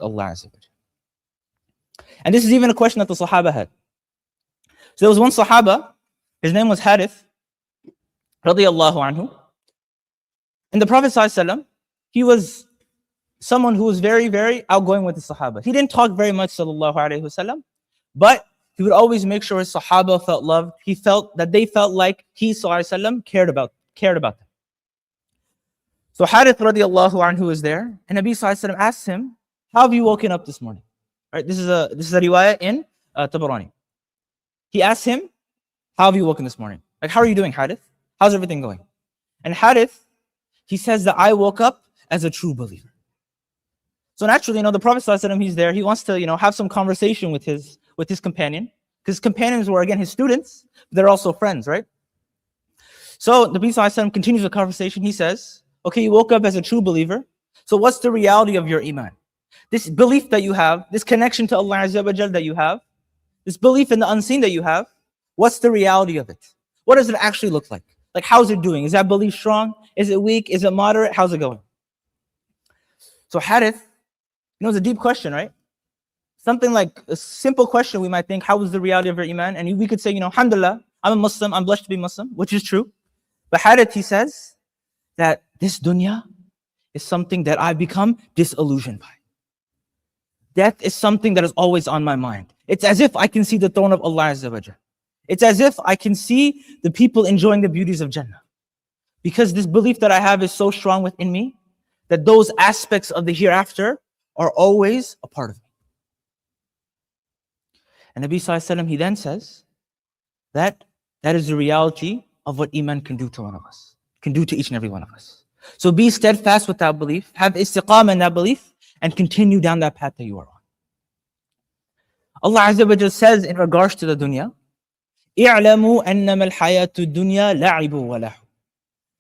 Allah Azza wa Jalla. And this is even a question that the Sahaba had. So there was one Sahaba, his name was Harith, radiyallahu anhu. And the Prophet ﷺ, he was someone who was very, very outgoing with the Sahaba. He didn't talk very much, sallallahu alayhi wasallam, but he would always make sure his Sahaba felt loved. He felt that they felt like he, sallallahu alayhi wasallam, cared about them. So Harith radiallahu anhu was there, and Nabi sallallahu alayhi wasallam asked him, how have you woken up this morning? Right, this is a riwayah in Tabarani. He asked him, how have you woken this morning? Like, how are you doing, Harith? How's everything going? And Harith, he says that I woke up as a true believer. So naturally, the Prophet ﷺ, he's there. He wants to, have some conversation with his companion. Because his companions were, again, his students. But they're also friends, right? So the Prophet ﷺ continues the conversation. He says, okay, you woke up as a true believer. So what's the reality of your iman? This belief that you have, this connection to Allah Azza wa Jal that you have, this belief in the unseen that you have, what's the reality of it? What does it actually look like? Like, how's it doing? Is that belief strong? Is it weak? Is it moderate? How's it going? So Harith, it's a deep question, right? Something like a simple question, we might think, how is the reality of your iman? And we could say, alhamdulillah, I'm a Muslim, I'm blessed to be Muslim, which is true. But Harith, he says that this dunya is something that I've become disillusioned by. Death is something that is always on my mind. It's as if I can see the throne of Allah Azza wa Jalla. It's as if I can see the people enjoying the beauties of Jannah. Because this belief that I have is so strong within me that those aspects of the hereafter are always a part of me. And Nabi Sallallahu Alaihi Wasallam, he then says that is the reality of what iman can do to one of us, can do to each and every one of us. So be steadfast with that belief, have istiqamah in that belief, and continue down that path that you are on. Allah Azza wa Jalla says in regards to the dunya, اعلموا أنما الحياة الدنيا لعب وله.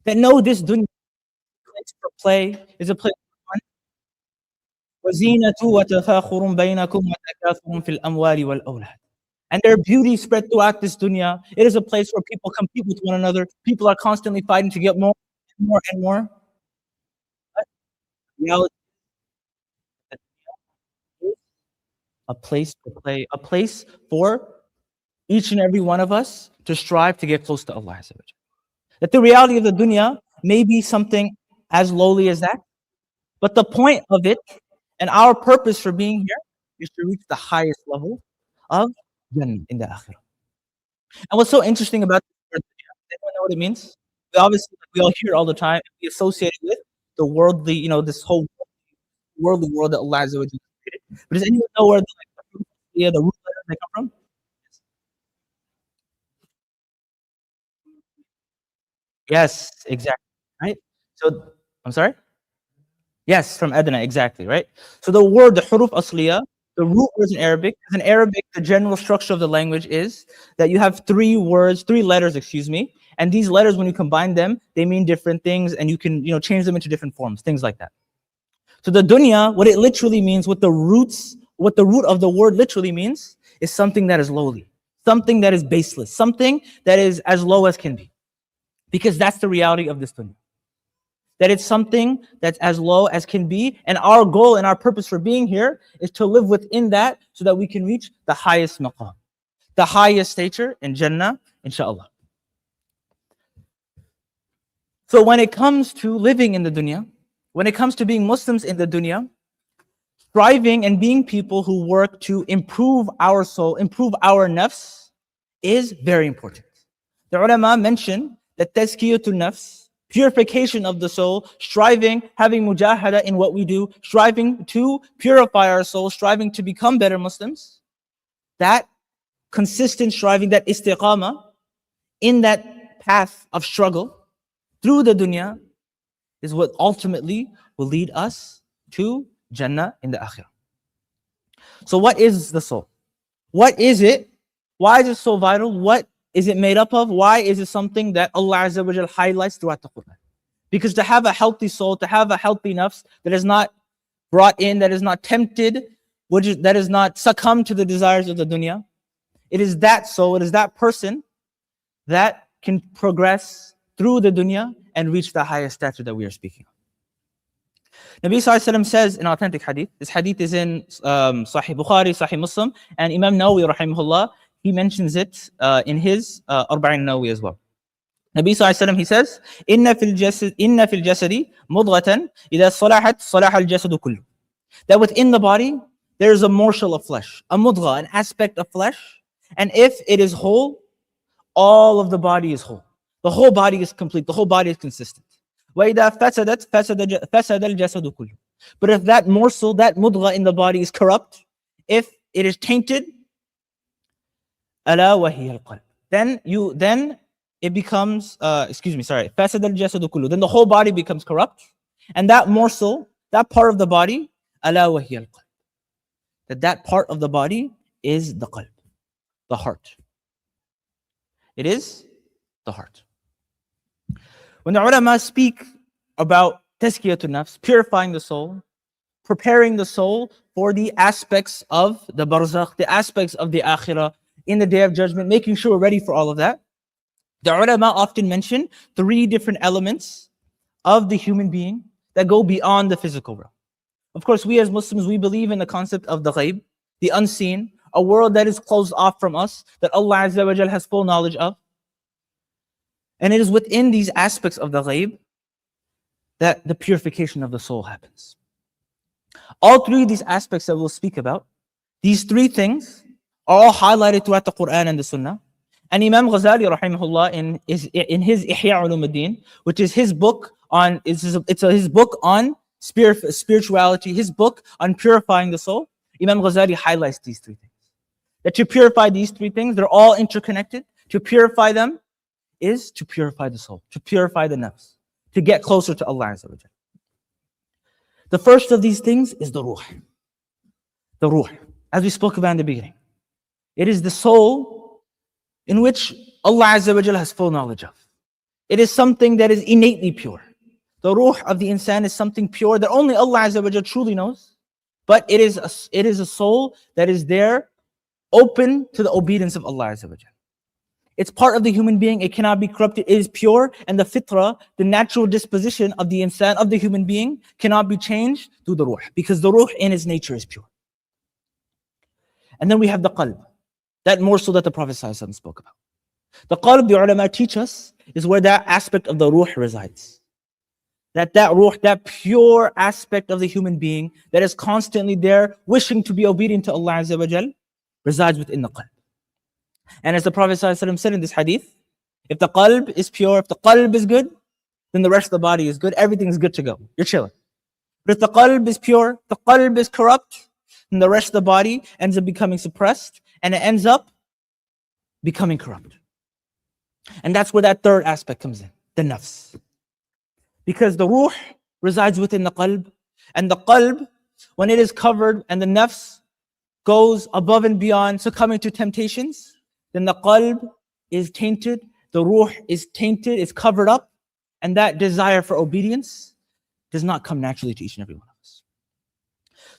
That know this dunya is a place for play, is a place for fun. وزينة وتفاخر بينكم وتكاثر في الأموال والأولاد. And their beauty spread throughout this dunya. It is a place where people compete with one another. People are constantly fighting to get more and more and more. But reality is a place to play, a place for each and every one of us to strive to get close to Allah Azza wa Jalla. That the reality of the dunya may be something as lowly as that, but the point of it and our purpose for being here is to reach the highest level of jannah in the akhirah. And what's so interesting about this word, does anyone know what it means? We all hear it all the time. We associate it with the worldly, this whole worldly world that Allah Azza wa Jalla created. But does anyone know where the root letters they come from? Yes, exactly. Right? So, I'm sorry? Yes, from Adna, exactly, right? So the word, the huruf asliya, the root words in Arabic, the general structure of the language is that you have three letters, and these letters, when you combine them, they mean different things, and you can, change them into different forms, things like that. So the dunya, what it literally means, what the root of the word literally means, is something that is lowly, something that is baseless, something that is as low as can be. Because that's the reality of this dunya. That it's something that's as low as can be, and our goal and our purpose for being here is to live within that so that we can reach the highest maqam, the highest stature in Jannah, inshaAllah. So when it comes to living in the dunya, when it comes to being Muslims in the dunya, striving and being people who work to improve our soul, improve our nafs, is very important. The ulama mention that tazkiyatul nafs, purification of the soul, striving, having mujahada in what we do, striving to purify our soul, striving to become better Muslims, that consistent striving, that istiqamah, in that path of struggle through the dunya, is what ultimately will lead us to Jannah in the akhirah. So what is the soul? What is it? Why is it so vital? What is it made up of? Why is it something that Allah Azza wa Jalla highlights throughout the Quran? Because to have a healthy soul, to have a healthy nafs that is not brought in, that is not tempted, that is not succumbed to the desires of the dunya, it is that soul, it is that person that can progress through the dunya and reach the highest stature that we are speaking of. Nabi Sallallahu Alaihi Wasallam says in authentic hadith, this hadith is in Sahih Bukhari, Sahih Muslim, and Imam Nawawi rahimahullah, he mentions it in his Arba'in Nawawi as well. Nabi Sallallahu Alaihi Wasallam, he says, Inna fil jasadi mudghatan idha salahat salaha al jasadu kullu. That within the body, there is a morsel of flesh, a mudgha, an aspect of flesh, and if it is whole, all of the body is whole. The whole body is complete, the whole body is consistent. وَإِذَا فَسَدَتْ فَسَدَ الْجَسَدُ كُلُّهُ. But if that morsel, that mudgha in the body is corrupt, if it is tainted, أَلَا وَهِيَ الْقَلْبِ. Then it becomes, فَسَدَ الْجَسَدُ كُلُّهُ. Then the whole body becomes corrupt, and that morsel, that part of the body, أَلَا وَهِيَ الْقَلْبِ. That part of the body is the qalb, the heart. It is the heart. When the ulama speak about tazkiyatun nafs, purifying the soul, preparing the soul for the aspects of the barzakh, the aspects of the akhirah, in the day of judgment, making sure we're ready for all of that, the ulama often mention 3 different elements of the human being that go beyond the physical realm. Of course, we as Muslims, we believe in the concept of the ghaib, the unseen, a world that is closed off from us, that Allah Azza wa Jal has full knowledge of. And it is within these aspects of the ghaib that the purification of the soul happens. All 3 of these aspects that we'll speak about, these 3 things are all highlighted throughout the Quran and the Sunnah. And Imam Ghazali rahimahullah in his Ihya Ulumuddin, which is his book on his book on spirituality, his book on purifying the soul, Imam Ghazali highlights these 3 things. That to purify these 3 things, they're all interconnected. To purify them is to purify the soul, to purify the nafs, to get closer to Allah Azza wa Jal. The first of these things is the ruh. The ruh, as we spoke about in the beginning. It is the soul in which Allah Azza wa Jal has full knowledge of. It is something that is innately pure. The ruh of the insan is something pure that only Allah Azza wa Jal truly knows. But it is a soul that is there, open to the obedience of Allah Azza wa Jal. It's part of the human being, it cannot be corrupted, it is pure, and the fitrah, the natural disposition of the insan, of the human being, cannot be changed through the ruh, because the ruh in its nature is pure. And then we have the qalb, that morsel that the Prophet ﷺ spoke about. The qalb, the ulama teach us, is where that aspect of the ruh resides. That ruh, that pure aspect of the human being that is constantly there, wishing to be obedient to Allah Azza wa Jal, resides within the qalb. And as the Prophet ﷺ said in this hadith, if the qalb is pure, if the qalb is good, then the rest of the body is good, everything is good to go. You're chilling. But if the qalb is pure, the qalb is corrupt, then the rest of the body ends up becoming suppressed, and it ends up becoming corrupt. And that's where that 3rd aspect comes in, the nafs. Because the ruh resides within the qalb, and the qalb, when it is covered and the nafs goes above and beyond, succumbing to temptations, then the qalb is tainted, the ruh is tainted, is covered up, and that desire for obedience does not come naturally to each and every one of us.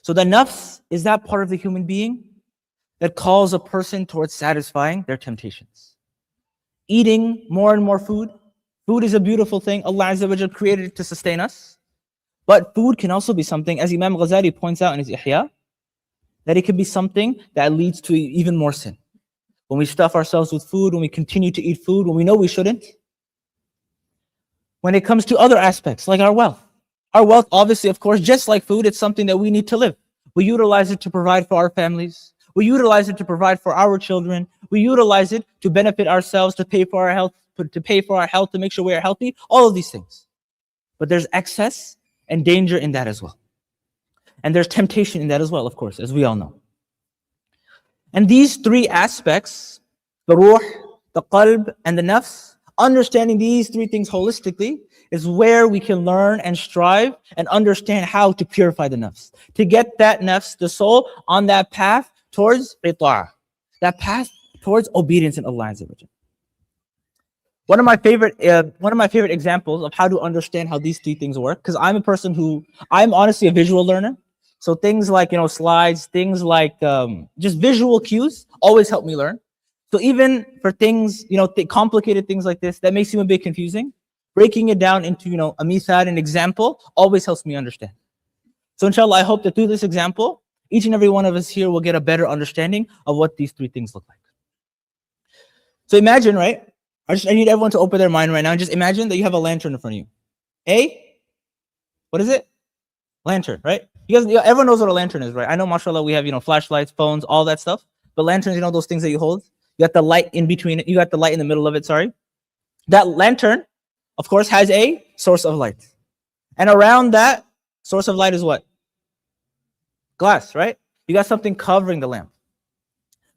So the nafs is that part of the human being that calls a person towards satisfying their temptations. Eating more and more food. Food is a beautiful thing. Allah Azza wa Jal created it to sustain us. But food can also be something, as Imam Ghazali points out in his Ihya, that it can be something that leads to even more sin. When we stuff ourselves with food, when we continue to eat food, when we know we shouldn't. When it comes to other aspects, like our wealth. Our wealth, obviously, of course, just like food, it's something that we need to live. We utilize it to provide for our families. We utilize it to provide for our children. We utilize it to benefit ourselves, to pay for our health, to make sure we are healthy. All of these things. But there's excess and danger in that as well. And there's temptation in that as well, of course, as we all know. And these 3 aspects, the ruh, the qalb, and the nafs, understanding these 3 things holistically is where we can learn and strive and understand how to purify the nafs. To get that nafs, the soul, on that path towards ita'ah, that path towards obedience in Allah Azza wa Jalla. One of my favorite examples of how to understand how these 3 things work, because I'm a person I'm honestly a visual learner. So things like, slides, things like just visual cues always help me learn. So even for things, complicated things like this, that may seem a bit confusing, breaking it down into, a mithal, an example, always helps me understand. So inshallah, I hope that through this example, each and every one of us here will get a better understanding of what these three things look like. So imagine, right? I need everyone to open their mind right now. Just imagine that you have a lantern in front of you. What is it? Lantern, right? Everyone knows what a lantern is, right? I know, mashallah, we have, flashlights, phones, all that stuff. But lanterns, those things that you hold. You got the light in between it. You got the light in the middle of it, sorry. That lantern, of course, has a source of light. And around that source of light is what? Glass, right? You got something covering the lamp.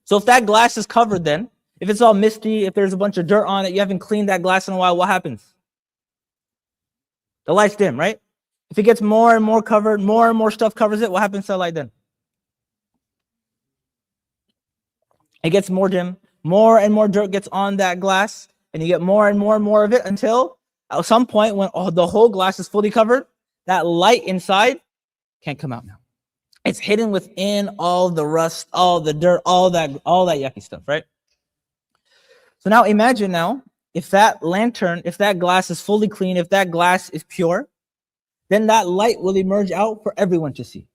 So if that glass is covered then, if it's all misty, if there's a bunch of dirt on it, you haven't cleaned that glass in a while, what happens? The light's dim, right? If it gets more and more covered, more and more stuff covers it, what happens to the light then? It gets more dim, more and more dirt gets on that glass, and you get more and more of it until at some point when the whole glass is fully covered, that light inside can't come out now. It's hidden within all the rust, all the dirt, all that yucky stuff, right? So now imagine if that lantern, if that glass is fully clean, if that glass is pure, then that light will emerge out for everyone to see.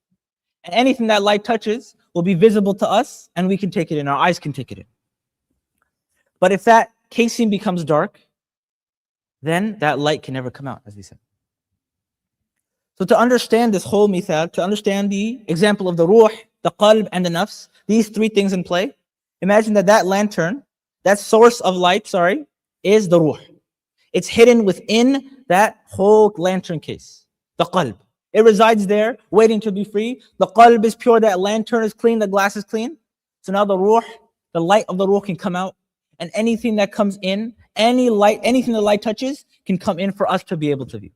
And anything that light touches will be visible to us, and we can take it in, our eyes can take it in. But if that casing becomes dark, then that light can never come out, as we said. So to understand this whole mithal, to understand the example of the ruh, the qalb, and the nafs, these three things in play, imagine that lantern, that source of light, is the ruh. It's hidden within that whole lantern case, the qalb. It resides there, waiting to be free. The qalb is pure, that lantern is clean, the glass is clean. So now the ruh, the light of the ruh can come out, and anything that comes in, anything the light touches can come in for us to be able to view.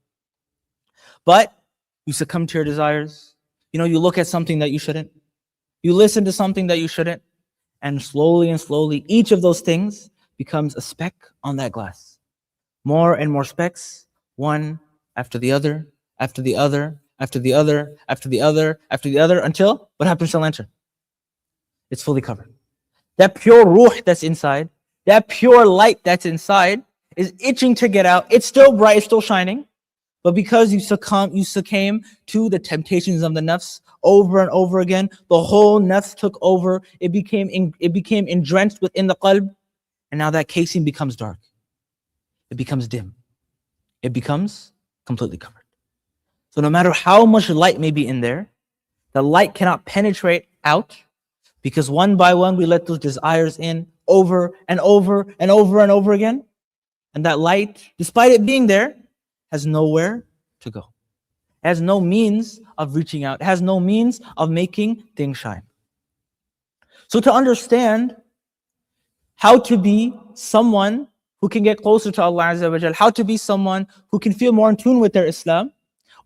But you succumb to your desires. You look at something that you shouldn't. You listen to something that you shouldn't. And slowly, each of those things becomes a speck on that glass. More and more specks, one after the other, after the other, after the other, after the other, after the other, until what happens to the lantern? It's fully covered. That pure ruh that's inside, that pure light that's inside is itching to get out. It's still bright, it's still shining. But because you succumb to the temptations of the nafs over and over again, the whole nafs took over. It became drenched within the qalb, and now that casing becomes dark. It becomes dim. It becomes completely covered. So no matter how much light may be in there, the light cannot penetrate out, because one by one we let those desires in over and over and over and over again, and that light, despite it being there, has nowhere to go. It has no means of reaching out. It has no means of making things shine. So to understand how to be someone who can get closer to Allah Azza wa Jal, how to be someone who can feel more in tune with their Islam,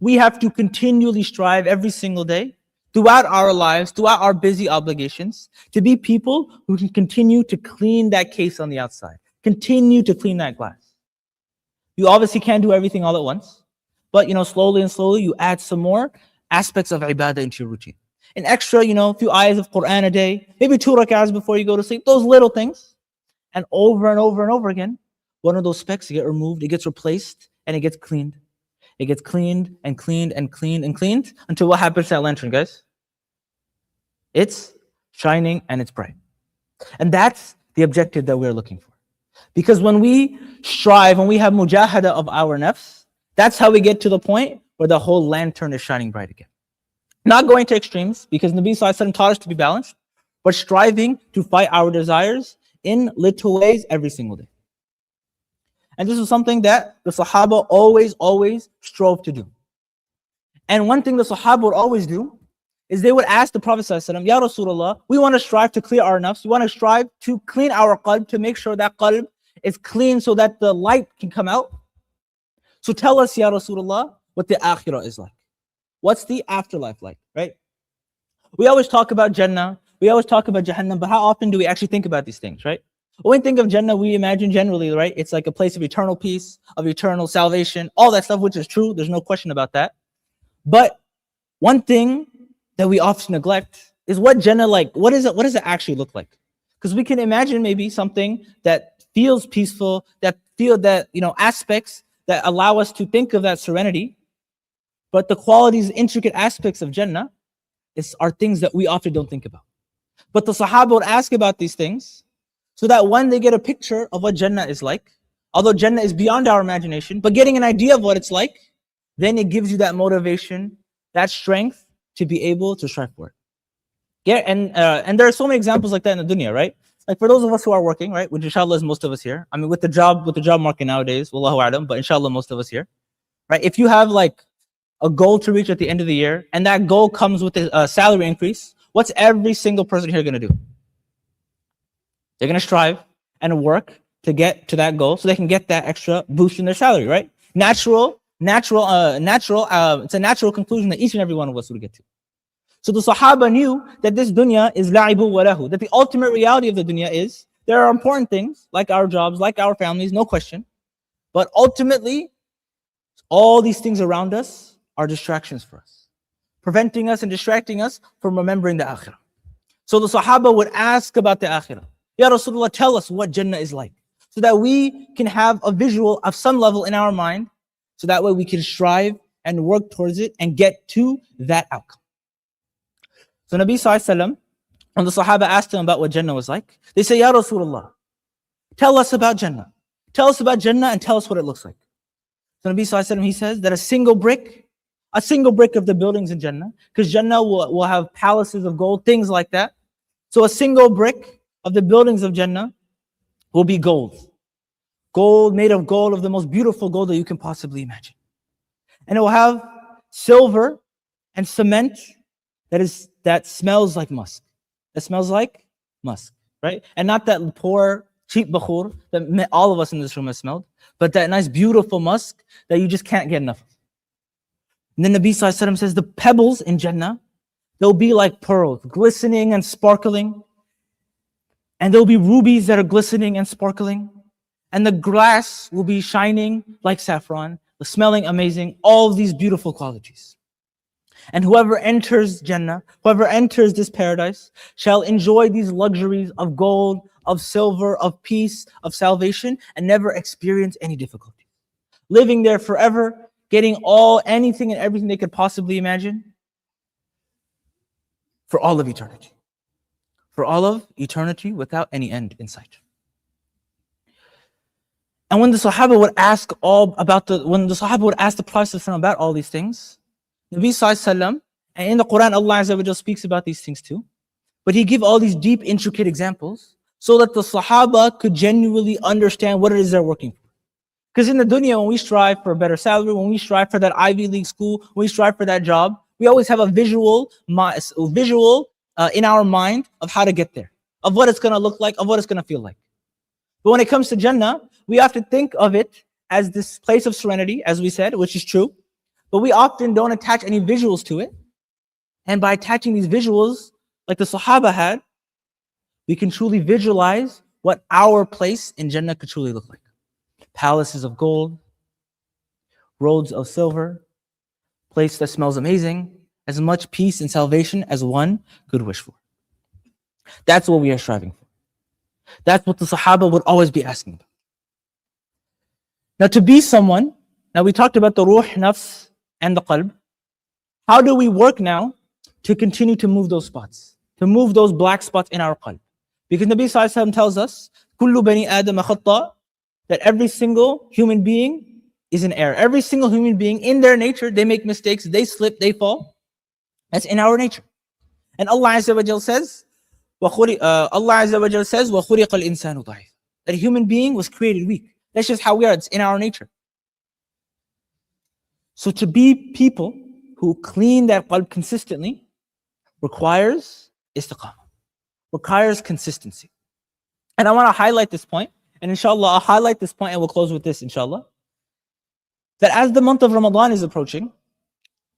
we have to continually strive every single day, throughout our lives, throughout our busy obligations, to be people who can continue to clean that case on the outside, continue to clean that glass. You obviously can't do everything all at once, but slowly you add some more aspects of ibadah into your routine. An extra, few ayahs of Quran a day, maybe 2 rak'ahs before you go to sleep, those little things. And over and over and over again, one of those specks get removed, it gets replaced, and it gets cleaned. It gets cleaned and cleaned and cleaned and cleaned until what happens to that lantern, guys? It's shining and it's bright. And that's the objective that we're looking for. Because when we strive, when we have mujahada of our nafs, that's how we get to the point where the whole lantern is shining bright again. Not going to extremes, because Nabi Sallallahu Alaihi Wasallam taught us to be balanced, but striving to fight our desires in little ways every single day. And this is something that the Sahaba always strove to do. And one thing the Sahaba would always do is they would ask the Prophet Sallallahu Alaihi Wasallam, Ya Rasulullah, we want to strive to clear our nafs, we want to strive to clean our qalb, to make sure that qalb is clean so that the light can come out. So tell us, Ya Rasulullah, what the akhirah is like. What's the afterlife like, right? We always talk about jannah, we always talk about jahannam, but how often do we actually think about these things, right? When we think of jannah, we imagine generally, right? It's like a place of eternal peace, of eternal salvation, all that stuff, which is true. There's no question about that. But one thing that we often neglect is what jannah like. What does it actually look like? Because we can imagine maybe something that feels peaceful, that aspects that allow us to think of that serenity. But the qualities, intricate aspects of Jannah are things that we often don't think about. But the Sahaba would ask about these things so that when they get a picture of what Jannah is like, although Jannah is beyond our imagination, but getting an idea of what it's like, then it gives you that motivation, that strength to be able to strive for it. Yeah, and there are so many examples like that in the dunya, right? Like for those of us who are working, right, which inshallah is most of us here. I mean, with the job market nowadays, wallahu a'lam, but inshallah most of us here, right? If you have like a goal to reach at the end of the year, and that goal comes with a salary increase, what's every single person here going to do? They're going to strive and work to get to that goal so they can get that extra boost in their salary, right? It's a natural conclusion that each and every one of us would get to. So the Sahaba knew that this dunya is la'ibu wa lahu, that the ultimate reality of the dunya is there are important things like our jobs, like our families, no question. But ultimately, all these things around us are distractions for us, preventing us and distracting us from remembering the akhirah. So the Sahaba would ask about the akhirah. Ya Rasulullah, tell us what Jannah is like, so that we can have a visual of some level in our mind, so that way we can strive and work towards it and get to that outcome. So Nabi Sallallahu Alaihi Wasallam, when the Sahaba asked him about what Jannah was like, they say, Ya Rasulullah, tell us about Jannah. Tell us about Jannah and tell us what it looks like. So Nabi Sallallahu Alaihi Wasallam, he says that a single brick of the buildings in Jannah, because Jannah will have palaces of gold, things like that. So a single brick of the buildings of Jannah will be gold. Gold, made of gold, of the most beautiful gold that you can possibly imagine. And it will have silver and cement that smells like musk. That smells like musk, right? And not that poor, cheap bakhur that all of us in this room have smelled, but that nice, beautiful musk that you just can't get enough of. And then Nabi Sallallahu Alaihi Wasallam says the pebbles in Jannah, they'll be like pearls, glistening and sparkling. And there'll be rubies that are glistening and sparkling. And the grass will be shining like saffron, smelling amazing, all of these beautiful qualities. And whoever enters Jannah, whoever enters this paradise, shall enjoy these luxuries of gold, of silver, of peace, of salvation, and never experience any difficulty. Living there forever, getting anything and everything they could possibly imagine for all of eternity. For all of eternity without any end in sight. And when the Sahaba would ask the Prophet about all these things, Nabi Sallallahu Alaihi Wasallam, and in the Quran Allah Azza wa Jalla speaks about these things too, but he gave all these deep, intricate examples so that the Sahaba could genuinely understand what it is they're working for. Because in the dunya, when we strive for a better salary, when we strive for that Ivy League school, when we strive for that job, we always have a visual in our mind of how to get there, of what it's going to look like, of what it's going to feel like. But when it comes to Jannah, we have to think of it as this place of serenity, as we said, which is true, but we often don't attach any visuals to it. And by attaching these visuals, like the Sahaba had, we can truly visualize what our place in Jannah could truly look like. Palaces of gold, roads of silver, place that smells amazing, as much peace and salvation as one could wish for. That's what we are striving for. That's what the Sahaba would always be asking about. Now to be someone, now we talked about the ruh, nafs, and the qalb. How do we work now to continue to move those spots, to move those black spots in our qalb? Because Nabi Sallallahu Alaihi Wasallam tells us, Kullu bani Adam khata, that every single human being is in error. Every single human being, in their nature, they make mistakes, they slip, they fall. That's in our nature. And Allah Azza wa Jal says, وَخُلِقَ الْإِنسَانُ ضَعِيفٌ, that a human being was created weak. That's just how we are. It's in our nature. So to be people who clean that qalb consistently requires istiqamah, requires consistency. And I want to highlight this point, and inshallah I'll highlight this point and we'll close with this inshallah, that as the month of Ramadan is approaching,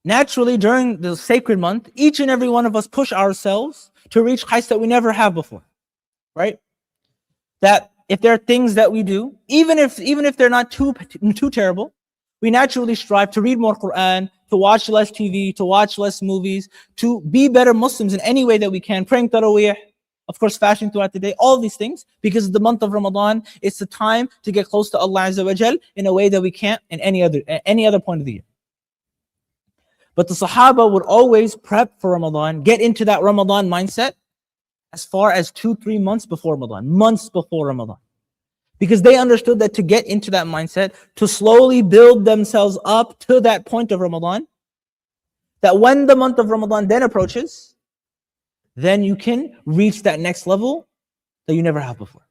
naturally during the sacred month, each and every one of us push ourselves to reach heights that we never have before, right? That if there are things that we do, even if they're not too terrible, we naturally strive to read more Quran, to watch less TV, to watch less movies, to be better Muslims in any way that we can, praying taraweeh, of course fasting throughout the day, all these things, because the month of Ramadan, it's the time to get close to Allah Azza wa Jal in a way that we can't in any other point of the year. But the Sahaba would always prep for Ramadan, get into that Ramadan mindset as far as 2-3 months before Ramadan, months before Ramadan. Because they understood that to get into that mindset, to slowly build themselves up to that point of Ramadan, that when the month of Ramadan then approaches, then you can reach that next level that you never have before.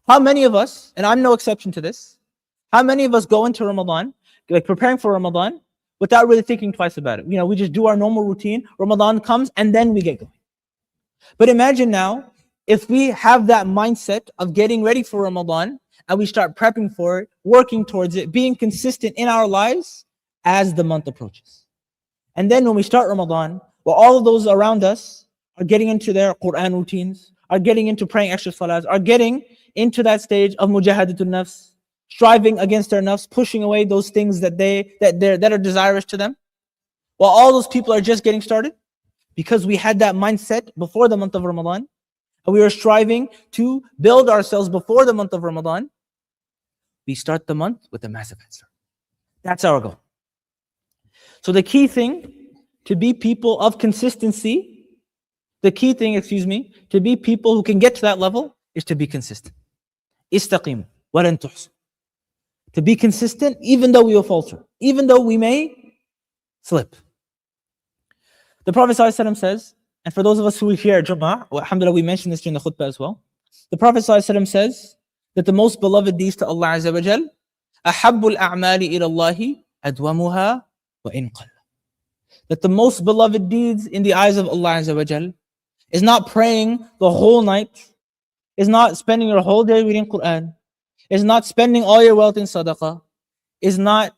How many of us, and I'm no exception to this, how many of us go into Ramadan, like preparing for Ramadan, without really thinking twice about it? We just do our normal routine, Ramadan comes, and then we get going. But imagine now, if we have that mindset of getting ready for Ramadan, and we start prepping for it, working towards it, being consistent in our lives as the month approaches. And then when we start Ramadan, well, all of those around us are getting into their Quran routines, are getting into praying extra salahs, are getting into that stage of mujahadatul nafs, striving against their nafs, pushing away those things that are desirous to them. While all those people are just getting started, because we had that mindset before the month of Ramadan, and we were striving to build ourselves before the month of Ramadan, we start the month with a massive head start. That's our goal. So the key thing to be people of consistency, to be people who can get to that level is to be consistent. Istaqim, walan tuhsin. To be consistent even though we will falter, even though we may slip. The Prophet ﷺ says, and for those of us who hear Jum'ah, alhamdulillah, we mentioned this during the khutbah as well. The Prophet ﷺ says that the most beloved deeds to Allah Azza wa Jal, أَحَبُّ الْأَعْمَالِ إِلَى اللَّهِ أَدْوَمُهَا وَإِنْ قَلَّ. That the most beloved deeds in the eyes of Allah Azza wa Jal is not praying the whole night, is not spending your whole day reading Quran, is not spending all your wealth in sadaqah, is not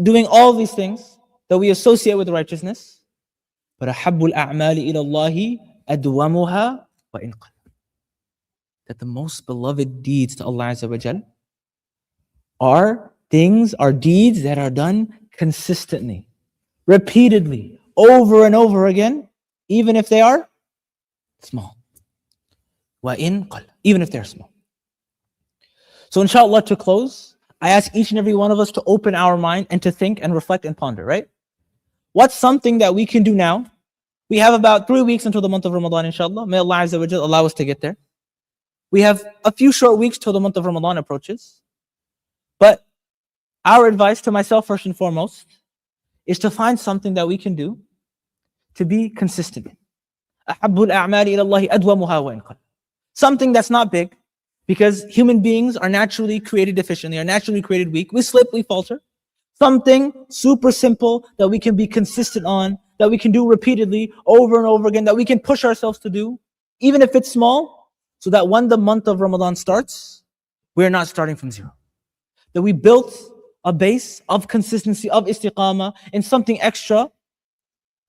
doing all these things that we associate with righteousness. But أَحَبُّ الْأَعْمَالِ إِلَى اللَّهِ أَدْوَمُهَا وَإِنْ قَلَّ. That the most beloved deeds to Allah Azza wa Jal are deeds that are done consistently, repeatedly, over and over again, even if they are small. وَإِنْ قَلَّ. Even if they're small. So inshallah, to close, I ask each and every one of us to open our mind and to think and reflect and ponder, right? What's something that we can do now? We have about 3 weeks until the month of Ramadan, inshallah. May Allah Azza wa Jal allow us to get there. We have a few short weeks till the month of Ramadan approaches. But our advice to myself, first and foremost, is to find something that we can do to be consistent in. أَحَبُّ الْأَعْمَالِ إِلَى اللَّهِ أَدْوَمُهَا وَإِنْ قَلَّ. Something that's not big, because human beings are naturally created deficient, they are naturally created weak. We slip, we falter. Something super simple that we can be consistent on, that we can do repeatedly over and over again, that we can push ourselves to do, even if it's small, so that when the month of Ramadan starts, we're not starting from zero. That we built a base of consistency, of istiqamah, and something extra,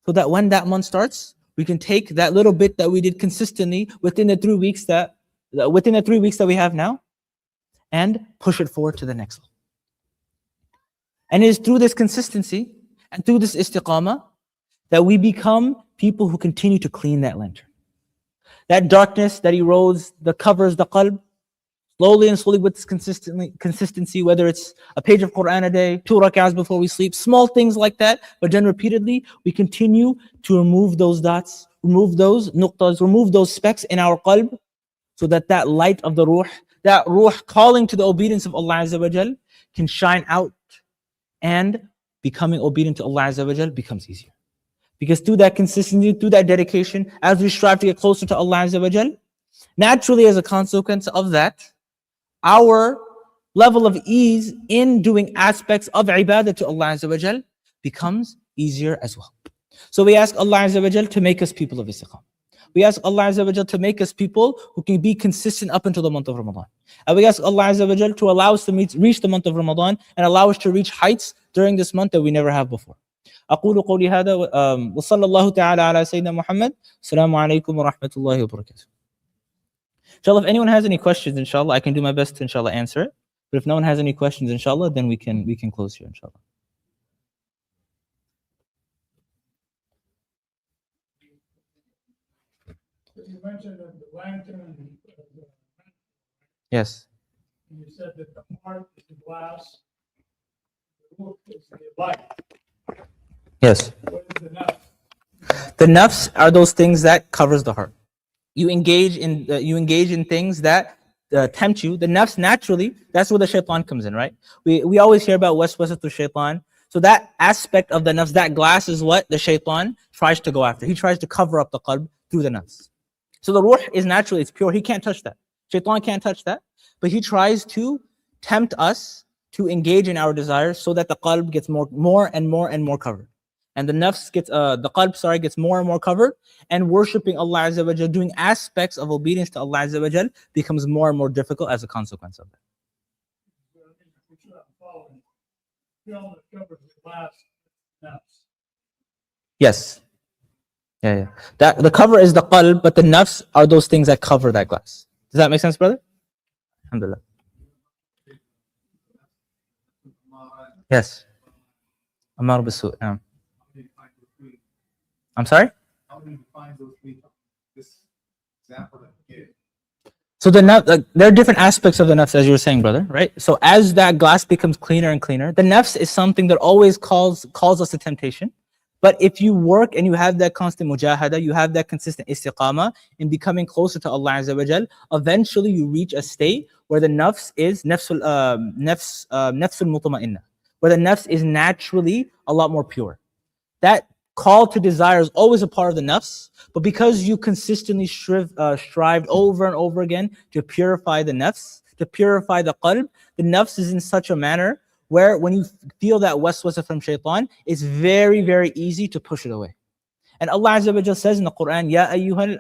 so that when that month starts, we can take that little bit that we did consistently within the 3 weeks that we have now, and push it forward to the next level. And it is through this consistency and through this istiqamah that we become people who continue to clean that lantern. That darkness that erodes, that covers the qalb, slowly and slowly with this consistency, whether it's a page of Quran a day, 2 rak'ahs before we sleep, small things like that, but done repeatedly, we continue to remove those dots, remove those nuqtas, remove those specks in our qalb, so that that light of the ruh, that ruh calling to the obedience of Allah Azza wa Jal, can shine out, and becoming obedient to Allah Azza wa Jal becomes easier. Because through that consistency, through that dedication, as we strive to get closer to Allah Azza wa Jal, naturally as a consequence of that, our level of ease in doing aspects of ibadah to Allah Azza wa Jal becomes easier as well. So we ask Allah Azza wa Jal to make us people of istiqamah. We ask Allah Azza wa Jal to make us people who can be consistent up until the month of Ramadan. And we ask Allah Azza wa Jal to allow us to reach the month of Ramadan and allow us to reach heights during this month that we never have before. أقول قولي هذا وصلى الله تعالى على سيدنا محمد. السلام عليكم ورحمة الله وبركاته. Inshallah, if anyone has any questions, inshallah, I can do my best to inshallah answer it. But if no one has any questions, inshallah, then we can close here, inshallah. You mentioned that the lantern, Yes. you said that the heart is the glass, the book is the light. Yes. What is the nafs? The nafs are those things that covers the heart. You engage in things that tempt you. The nafs naturally, that's where the shaitan comes in, right? We always hear about waswasatul shaitan. So that aspect of the nafs, that glass is what the shaitan tries to go after. He tries to cover up the qalb through the nafs. So the ruh is naturally, it's pure. He can't touch that. Shaitan can't touch that. But he tries to tempt us to engage in our desires so that the qalb gets more and more covered. And the nafs gets, the qalb, gets more and more covered. And worshipping Allah Azza wa Jal, doing aspects of obedience to Allah Azza wa Jal becomes more and more difficult as a consequence of that. We should have following. Film that covers the glass nafs. Yes. Yeah. That the cover is the qalb, but the nafs are those things that cover that glass. Does that make sense, brother? Alhamdulillah. Yes. Amar bisu. I'm sorry? How do you define those three? This example that you gave. So there are different aspects of the nafs, as you were saying, brother, right? So as that glass becomes cleaner and cleaner, the nafs is something that always calls us to temptation. But if you work and you have that constant mujahada, you have that consistent istiqamah in becoming closer to Allah Azza wa Jal, eventually you reach a state where the nafs is nafsul mutma'inna, where the nafs is naturally a lot more pure. That call to desire is always a part of the nafs, but because you consistently strived over and over again to purify the nafs, to purify the qalb, the nafs is in such a manner where when you feel that waswasa from shaitan, it's very, very easy to push it away. And Allah Azza wa Jalla says in the Quran, Ya ayyuhal,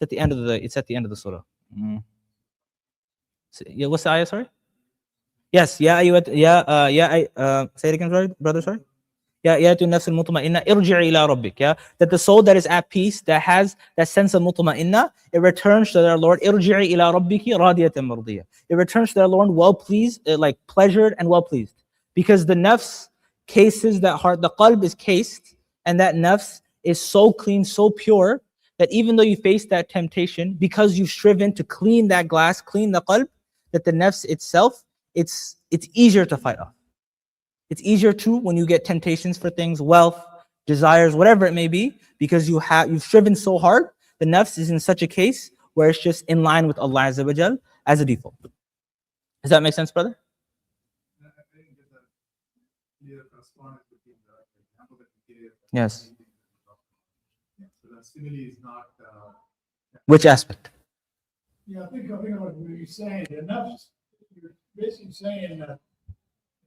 it's at the end of the surah. Yeah, what's the ayah, sorry? Yes, Ya ayyuhat, say it again, brother, sorry. Ya ayatu nafs al-mutma'inna irji'i ila rabbik. Yeah, that the soul that is at peace, that has that sense of mutma'inna, it returns to their Lord. Irji'i ila rabbiki radiyatan mardiyah. It returns to their Lord well pleased, like pleasured and well pleased. Because the nafs cases that heart, the qalb is cased, and that nafs is so clean, so pure, that even though you face that temptation, because you've striven to clean that glass, clean the qalb, that the nafs itself, it's easier to fight off. It's easier to when you get temptations for things, wealth, desires, whatever it may be, because you've striven so hard. The nafs is in such a case where it's just in line with Allah Azza wa Jal as a default. Does that make sense, brother? I think there's a clear correspondence between the example that you gave. Yes. So the simile is not. Which aspect? Yeah, I think of what you're saying. The nafs, you're basically saying that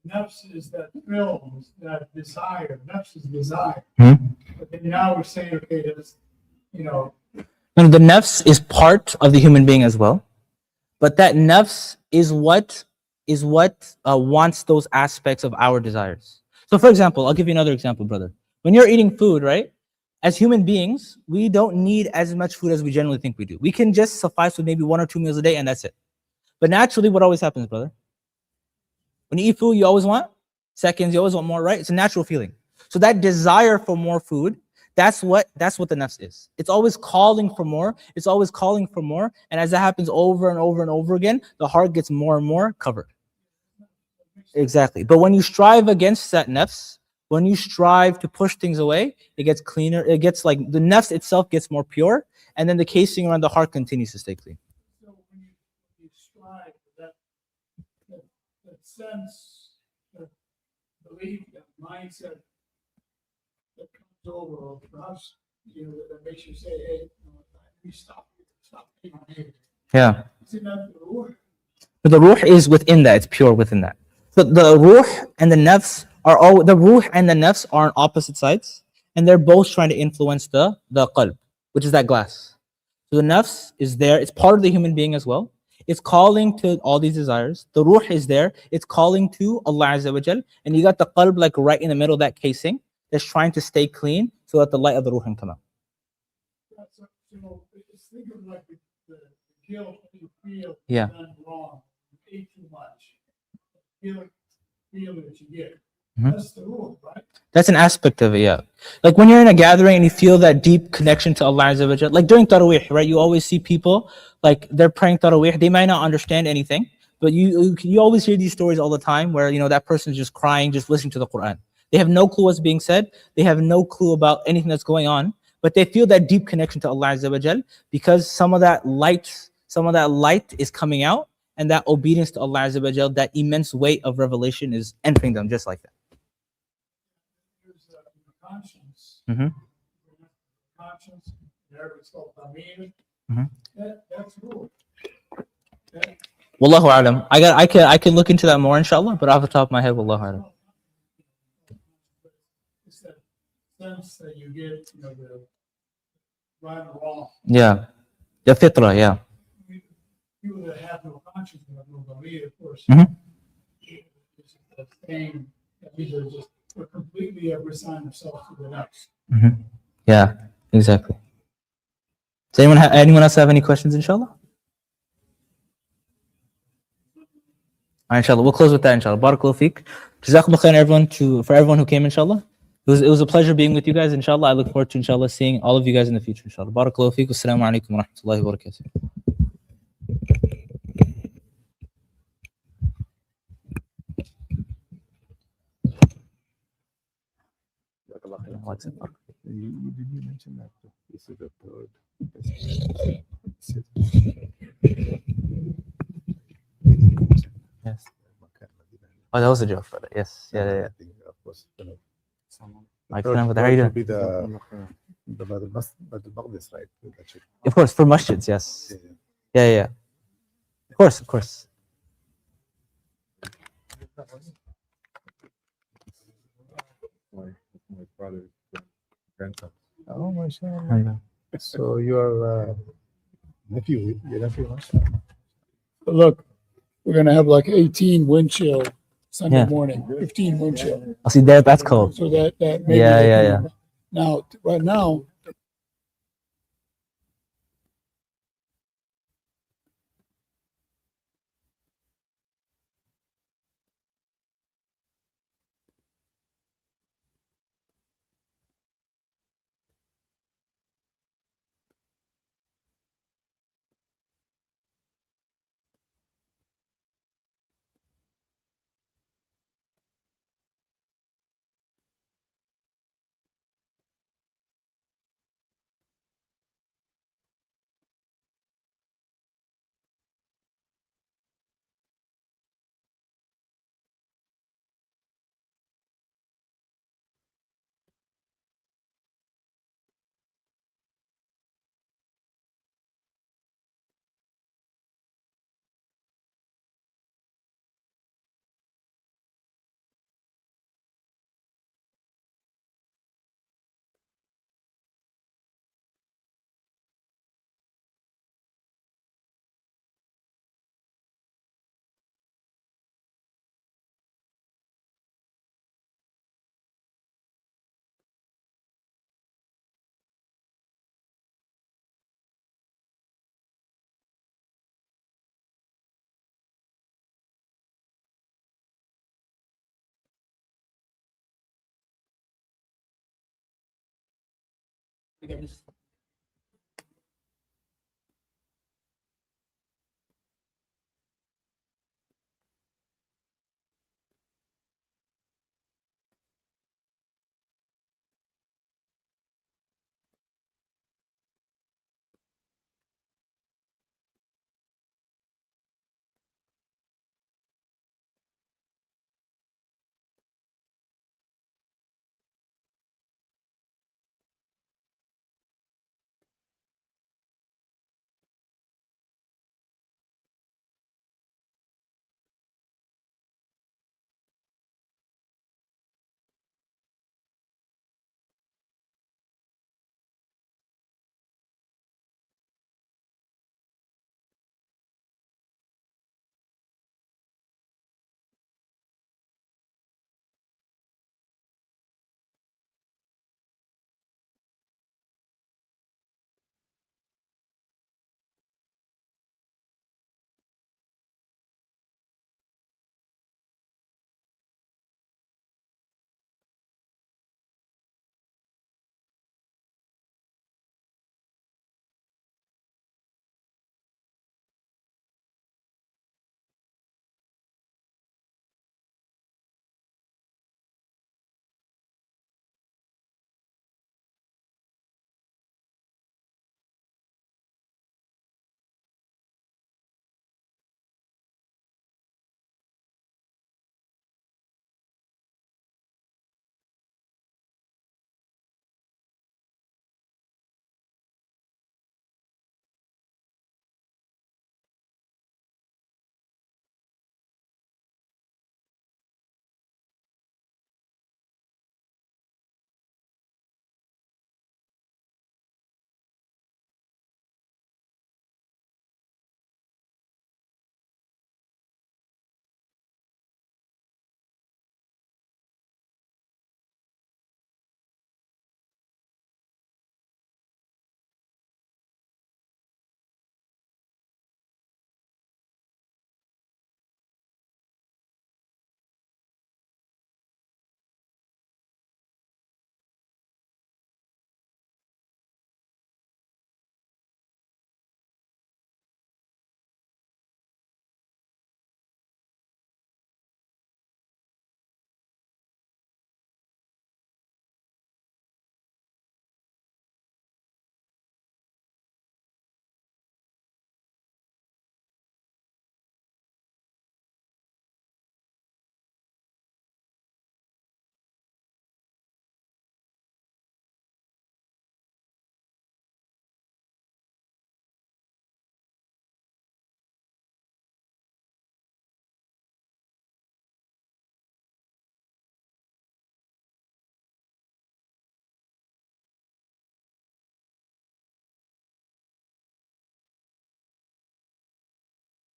nafs is that thrill, that desire. Nafs is desire. But then now we're saying, okay, that's, And the nafs is part of the human being as well, but that nafs is what wants those aspects of our desires. So, for example, I'll give you another example, brother. When you're eating food, right? As human beings, we don't need as much food as we generally think we do. We can just suffice with maybe 1 or 2 meals a day, and that's it. But naturally, what always happens, brother? When you eat food, you always want seconds, you always want more, right? It's a natural feeling. So that desire for more food, that's what the nafs is. It's always calling for more. It's always calling for more. And as that happens over and over and over again, the heart gets more and more covered. Exactly. But when you strive against that nafs, when you strive to push things away, it gets cleaner. It gets like the nafs itself gets more pure, and then the casing around the heart continues to stay clean. so when you strive for that sense, that belief, that mindset that comes over, or perhaps, that makes you say, hey, we stop here. Yeah. Isn't that the ruh? But the ruh is within that. It's pure within that. So the ruh and the nafs the ruh and the nafs are on opposite sides, and they're both trying to influence the qalb, which is that glass. So the nafs is there. It's part of the human being as well. It's calling to all these desires. The ruh is there. It's calling to Allah Azza wa Jal. And you got the qalb like right in the middle of that casing that's trying to stay clean so that the light of the ruh can come out. So just think of like the guilt that you feel Yeah. done wrong, you ate too much, feeling that you get. Mhm. That's the ruh, right? That's an aspect of it, yeah. Like when you're in a gathering and you feel that deep connection to Allah Azza wa Jal, like during Taraweeh, right? You always see people, like they're praying Taraweeh, they might not understand anything, but you always hear these stories all the time where, that person's just crying, just listening to the Quran. They have no clue what's being said. They have no clue about anything that's going on, but they feel that deep connection to Allah Azza wa Jal because some of that light is coming out, and that obedience to Allah Azza wa Jal, that immense weight of revelation is entering them just like that. There's conscience. Mhm. Conscience. There it's called Amir. Mhm. That's cool. That, Wallahu alam. I can look into that more inshallah, but off the top of my head, wallahu alam. it's that sense that you get, the right and wrong. Yeah. The fitra, yeah. People that have no conscience have no Amir, of course. Mhm. It's the same. These are just completely resign themselves to the next. Mhm. Yeah, exactly. Does anyone else have any questions, inshallah? All right, inshallah. We'll close with that, inshallah. Barakallahu feek. Jazakumullah khair for everyone who came, inshallah. It was a pleasure being with you guys, inshallah. I look forward to, inshallah, seeing all of you guys in the future, inshallah. Barakallahu feek. Wassalamu alaikum wa rahmatullahi wa barakatuh. What's it? You didn't mention that. This is the third. Yes. Oh, that was a joke, brother. Yes. Yeah. Of course, Like, how are you doing? be the Maqdis, right? Of course, for masjids, yes. Yeah. Of course. My father's grandson. Oh, mashallah. So your nephew, mashallah. Look, we're going to have like 18 wind chill Sunday Yeah. morning, 15 wind chill. I'll see that's cold. So that maybe. Yeah, they yeah, can- Now, right now, Okay.